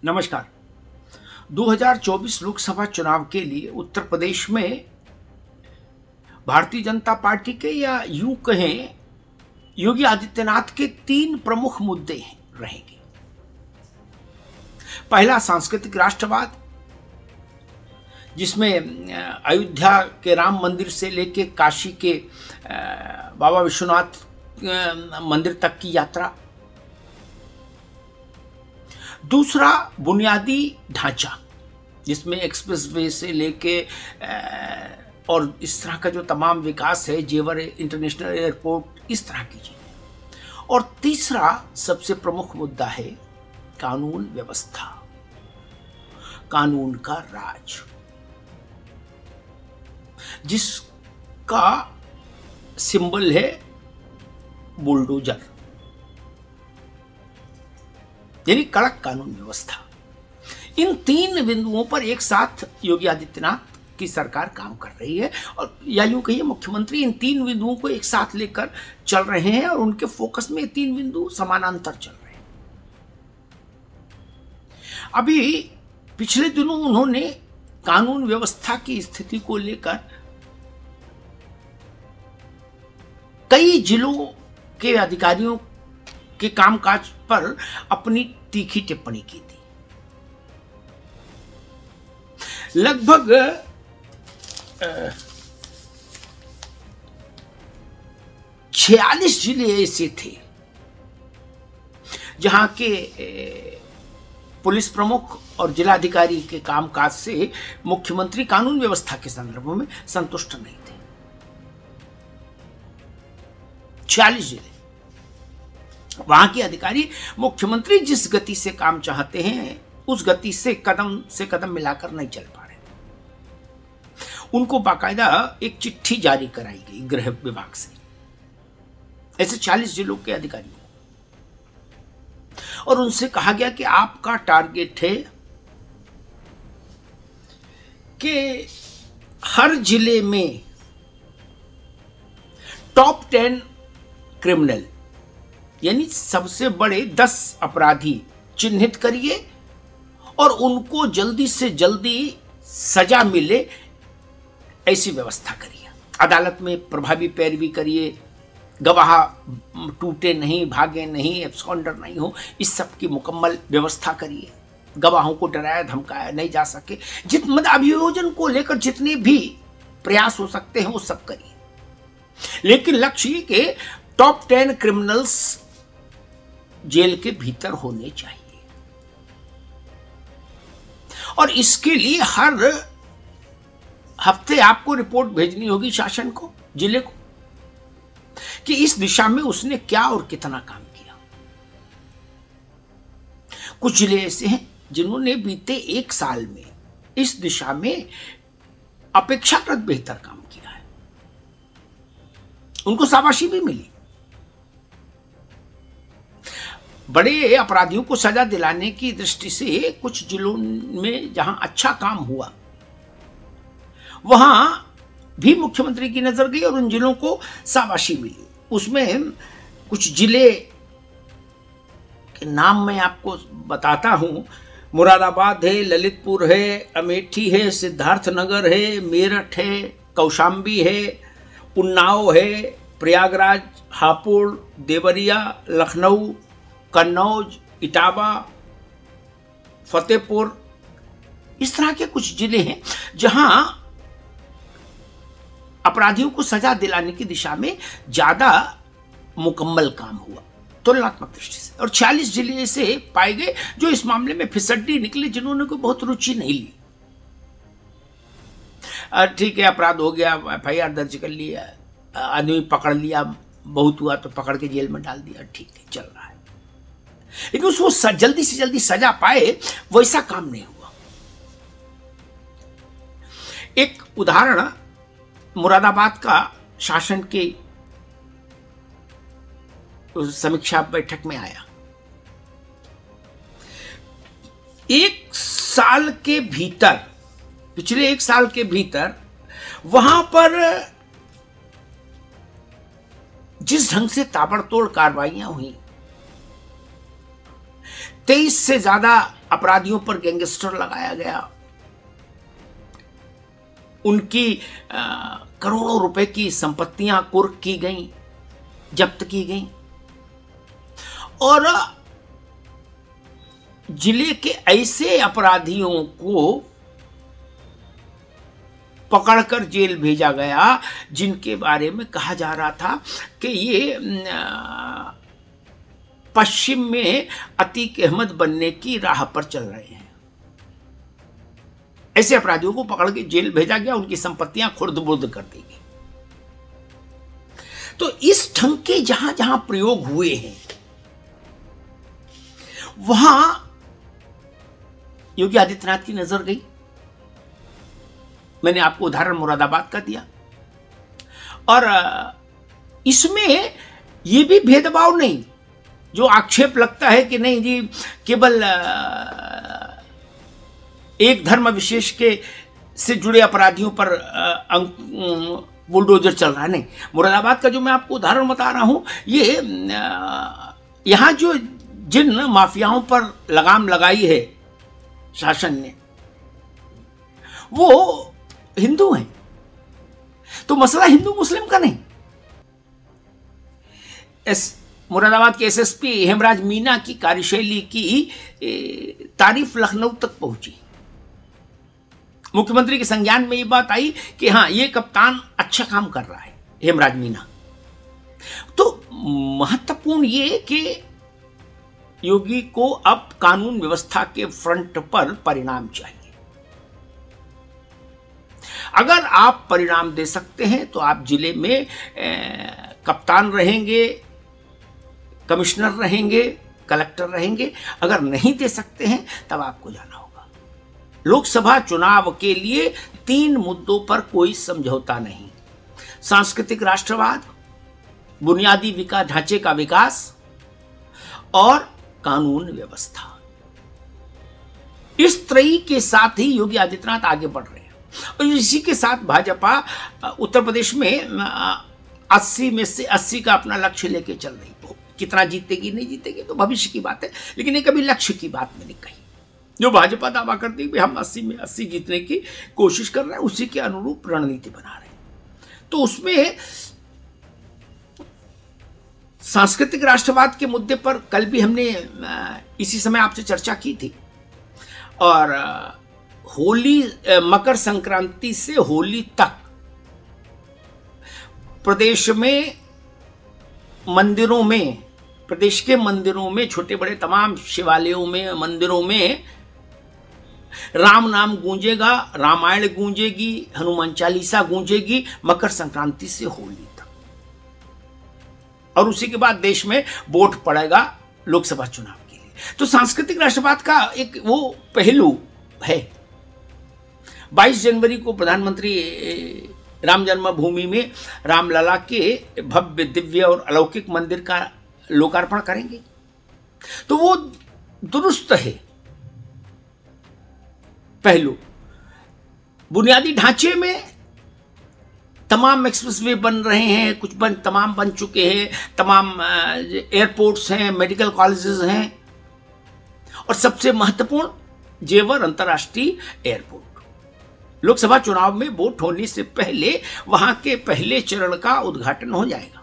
नमस्कार। 2024 लोकसभा चुनाव के लिए उत्तर प्रदेश में भारतीय जनता पार्टी के या यूं कहें योगी आदित्यनाथ के 3 प्रमुख मुद्दे रहेंगे। पहला सांस्कृतिक राष्ट्रवाद, जिसमें अयोध्या के राम मंदिर से लेके काशी के बाबा विश्वनाथ मंदिर तक की यात्रा। दूसरा बुनियादी ढांचा, जिसमें एक्सप्रेसवे से लेके और इस तरह का जो तमाम विकास है, जेवर इंटरनेशनल एयरपोर्ट, इस तरह की चीजें। और तीसरा सबसे प्रमुख मुद्दा है कानून व्यवस्था, कानून का राज, जिसका सिंबल है बुलडोजर, यानी कड़क कानून व्यवस्था। इन 3 बिंदुओं पर एक साथ योगी आदित्यनाथ की सरकार काम कर रही है, और या यूं कहिए मुख्यमंत्री इन 3 बिंदुओं को एक साथ लेकर चल रहे हैं, और उनके फोकस में 3 बिंदु समानांतर चल रहे हैं। अभी पिछले दिनों उन्होंने कानून व्यवस्था की स्थिति को लेकर कई जिलों के अधिकारियों के कामकाज पर अपनी तीखी टिप्पणी की थी। लगभग 46 जिले ऐसे थे जहां के पुलिस प्रमुख और जिलाधिकारी के कामकाज से मुख्यमंत्री कानून व्यवस्था के संदर्भ में संतुष्ट नहीं थे। 46 जिले, वहां के अधिकारी मुख्यमंत्री जिस गति से काम चाहते हैं उस गति से कदम मिलाकर नहीं चल पा रहे। उनको बाकायदा एक चिट्ठी जारी कराई गई गृह विभाग से, ऐसे 40 जिलों के अधिकारियों को, और उनसे कहा गया कि आपका टारगेट है कि हर जिले में टॉप 10 क्रिमिनल, यानी सबसे बड़े 10 अपराधी चिन्हित करिए और उनको जल्दी से जल्दी सजा मिले, ऐसी व्यवस्था करिए। अदालत में प्रभावी पैरवी करिए, गवाह टूटे नहीं, भागे नहीं, एब्सकॉन्डर नहीं हो, इस सब की मुकम्मल व्यवस्था करिए। गवाहों को डराया धमकाया नहीं जा सके, मतलब अभियोजन को लेकर जितने भी प्रयास हो सकते हैं वो सब करिए, लेकिन लक्ष्य ये कि टॉप 10 क्रिमिनल्स जेल के भीतर होने चाहिए। और इसके लिए हर हफ्ते आपको रिपोर्ट भेजनी होगी शासन को, जिले को, कि इस दिशा में उसने क्या और कितना काम किया। कुछ जिले ऐसे हैं जिन्होंने बीते 1 साल में इस दिशा में अपेक्षाकृत बेहतर काम किया है, उनको शाबाशी भी मिली। बड़े अपराधियों को सजा दिलाने की दृष्टि से कुछ जिलों में जहां अच्छा काम हुआ, वहां भी मुख्यमंत्री की नजर गई और उन जिलों को शाबाशी मिली। उसमें कुछ जिले के नाम मैं आपको बताता हूं। मुरादाबाद है, ललितपुर है, अमेठी है, सिद्धार्थनगर है, मेरठ है, कौशांबी है, उन्नाव है, प्रयागराज, हापुड़, देवरिया, लखनऊ, कन्नौज, इटावा, फतेहपुर, इस तरह के कुछ जिले हैं जहां अपराधियों को सजा दिलाने की दिशा में ज्यादा मुकम्मल काम हुआ तुलनात्मक दृष्टि से। और 46 जिले ऐसे पाए गए जो इस मामले में फिसड्डी निकले, जिन्होंने कोई बहुत रुचि नहीं ली। ठीक है, अपराध हो गया, FIR दर्ज कर लिया, आदमी पकड़ लिया, बहुत हुआ तो पकड़ के जेल में डाल दिया, ठीक है, चल रहा है, लेकिन उसको जल्दी से जल्दी सजा पाए, वैसा काम नहीं हुआ। एक उदाहरण मुरादाबाद का शासन के समीक्षा बैठक में आया। 1 साल के भीतर, पिछले 1 साल के भीतर वहां पर जिस ढंग से ताबड़तोड़ कार्रवाइयां हुई, 23 से ज्यादा अपराधियों पर गैंगस्टर लगाया गया, उनकी करोड़ों रुपए की संपत्तियां कुर्क की गईं, जब्त की गईं, और जिले के ऐसे अपराधियों को पकड़कर जेल भेजा गया जिनके बारे में कहा जा रहा था कि ये पश्चिम में अतीक अहमद बनने की राह पर चल रहे हैं। ऐसे अपराधियों को पकड़ के जेल भेजा गया, उनकी संपत्तियां खुर्द-बुर्द कर दी गई। तो इस ढंग के जहां जहां प्रयोग हुए हैं वहां योगी आदित्यनाथ की नजर गई। मैंने आपको उदाहरण मुरादाबाद का दिया, और इसमें यह भी भेदभाव नहीं जो आक्षेप लगता है कि नहीं जी केवल एक धर्म विशेष के से जुड़े अपराधियों पर बुलडोजर चल रहा है। नहीं, मुरादाबाद का जो मैं आपको उदाहरण बता रहा हूं, ये यहां जो जिन माफियाओं पर लगाम लगाई है शासन ने, वो हिंदू हैं। तो मसला हिंदू मुस्लिम का नहीं। मुरादाबाद के एसएसपी हेमराज मीना की कार्यशैली की तारीफ लखनऊ तक पहुंची। मुख्यमंत्री के संज्ञान में ये बात आई कि हाँ, ये कप्तान अच्छा काम कर रहा है, हेमराज मीना। तो महत्वपूर्ण ये कि योगी को अब कानून व्यवस्था के फ्रंट पर परिणाम चाहिए। अगर आप परिणाम दे सकते हैं तो आप जिले में कप्तान रहेंगे, कमिश्नर रहेंगे, कलेक्टर रहेंगे। अगर नहीं दे सकते हैं तब आपको जाना होगा। लोकसभा चुनाव के लिए 3 मुद्दों पर कोई समझौता नहीं: सांस्कृतिक राष्ट्रवाद, बुनियादी विकास ढांचे का विकास और कानून व्यवस्था। इस त्रयी के साथ ही योगी आदित्यनाथ आगे बढ़ रहे हैं। और इसी के साथ भाजपा उत्तर प्रदेश में 80 में से 80 का अपना लक्ष्य लेके चल रही है। कितना जीतेगी नहीं जीतेगी तो भविष्य की बात है, लेकिन ये कभी लक्ष्य की बात मैंने कही। जो भाजपा दावा करती है कि हम 80 में 80 जीतने की कोशिश कर रहे हैं, उसी के अनुरूप रणनीति बना रहे हैं। तो उसमें सांस्कृतिक राष्ट्रवाद के मुद्दे पर कल भी हमने इसी समय आपसे चर्चा की थी। और होली, मकर संक्रांति से होली तक प्रदेश में मंदिरों में, प्रदेश के मंदिरों में, छोटे बड़े तमाम शिवालयों में, मंदिरों में राम नाम गूंजेगा, रामायण गूंजेगी, हनुमान चालीसा गूंजेगी मकर संक्रांति से होली तक। और उसी के बाद देश में वोट पड़ेगा लोकसभा चुनाव के लिए। तो सांस्कृतिक राष्ट्रवाद का एक वो पहलू है। 22 जनवरी को प्रधानमंत्री राम जन्मभूमि में रामलला के भव्य, दिव्य और अलौकिक मंदिर का लोकार्पण करेंगे। तो वो दुरुस्त है पहलू। बुनियादी ढांचे में तमाम एक्सप्रेसवे बन रहे हैं, कुछ तमाम बन चुके हैं, तमाम एयरपोर्ट्स हैं, मेडिकल कॉलेजेस हैं, और सबसे महत्वपूर्ण जेवर अंतर्राष्ट्रीय एयरपोर्ट। लोकसभा चुनाव में वोट होने से पहले वहां के पहले चरण का उद्घाटन हो जाएगा।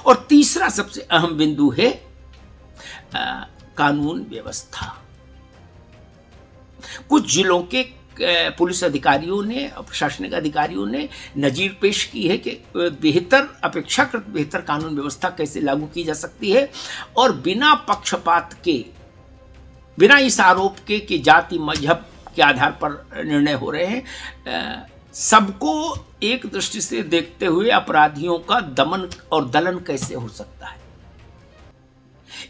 और तीसरा सबसे अहम बिंदु है कानून व्यवस्था। कुछ जिलों के पुलिस अधिकारियों ने, प्रशासनिक अधिकारियों ने नजीर पेश की है कि बेहतर, अपेक्षाकृत बेहतर कानून व्यवस्था कैसे लागू की जा सकती है, और बिना पक्षपात के, बिना इस आरोप के कि जाति मजहब के आधार पर निर्णय हो रहे हैं, सबको एक दृष्टि से देखते हुए अपराधियों का दमन और दलन कैसे हो सकता है।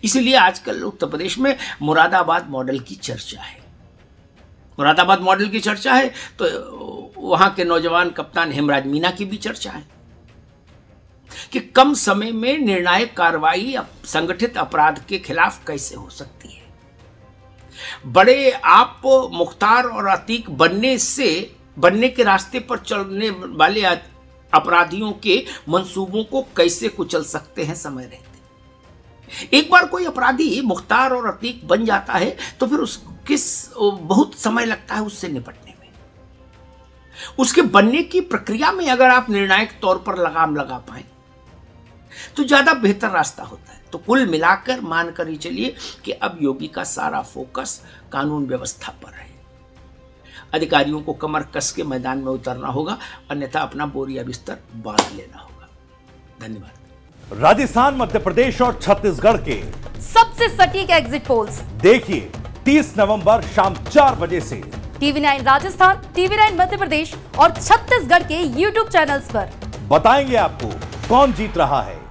इसलिए आजकल उत्तर प्रदेश में मुरादाबाद मॉडल की चर्चा है। मुरादाबाद मॉडल की चर्चा है तो वहां के नौजवान कप्तान हेमराज मीना की भी चर्चा है कि कम समय में निर्णायक कार्रवाई संगठित अपराध के खिलाफ कैसे हो सकती है। बड़े आप मुख्तार और अतीक बनने के रास्ते पर चलने वाले अपराधियों के मंसूबों को कैसे कुचल सकते हैं समय रहते। एक बार कोई अपराधी मुख्तार और अतीक बन जाता है तो फिर बहुत समय लगता है उससे निपटने में। उसके बनने की प्रक्रिया में अगर आप निर्णायक तौर पर लगाम लगा पाए तो ज्यादा बेहतर रास्ता होता है। तो कुल मिलाकर मानकर ही चलिए कि अब योगी का सारा फोकस कानून व्यवस्था पर है। अधिकारियों को कमर कस के मैदान में उतरना होगा, अन्यथा अपना बोरिया बिस्तर बांध लेना होगा। धन्यवाद। राजस्थान, मध्य प्रदेश और छत्तीसगढ़ के सबसे सटीक एग्जिट पोल्स देखिए 30 नवंबर शाम 4 बजे से TV9 राजस्थान, TV9 मध्य प्रदेश और छत्तीसगढ़ के YouTube चैनल्स पर। बताएंगे आपको कौन जीत रहा है।